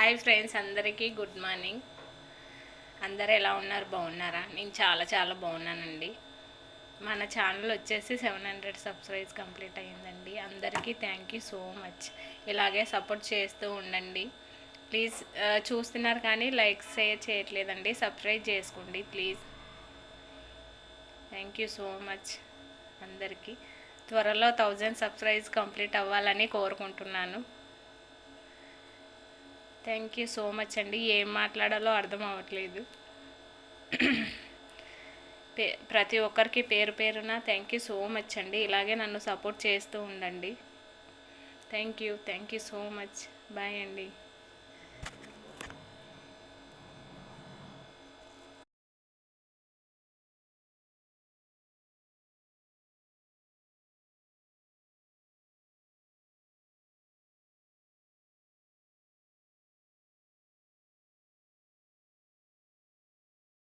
Hi friends, అందరికీ good morning. అందరూ ఎలా ఉన్నారు? బాగున్నారా? నేను చాలా చాలా బాగున్నానండి. మన ఛానల్ వచ్చేసి 700 సబ్స్క్రైబ్స్ కంప్లీట్ అయ్యిందండి. అందరికీ థ్యాంక్ యూ సో మచ్. ఇలాగే సపోర్ట్ చేస్తూ ఉండండి ప్లీజ్. చూస్తున్నారు కానీ లైక్ షేర్ చేయట్లేదండి. సబ్స్క్రైబ్ చేసుకోండి please. Thank you so much అందరికీ. త్వరలో 1000 సబ్స్క్రైబ్స్ కంప్లీట్ అవ్వాలని కోరుకుంటున్నాను. థ్యాంక్ యూ సో మచ్ అండి. ఏం మాట్లాడాలో అర్థం అవ్వట్లేదు. ప్రతి ఒక్కరికి పేరు పేరున థ్యాంక్ యూ సో మచ్ అండి. ఇలాగే నన్ను సపోర్ట్ చేస్తూ ఉండండి. Thank you so much. Bye అండి.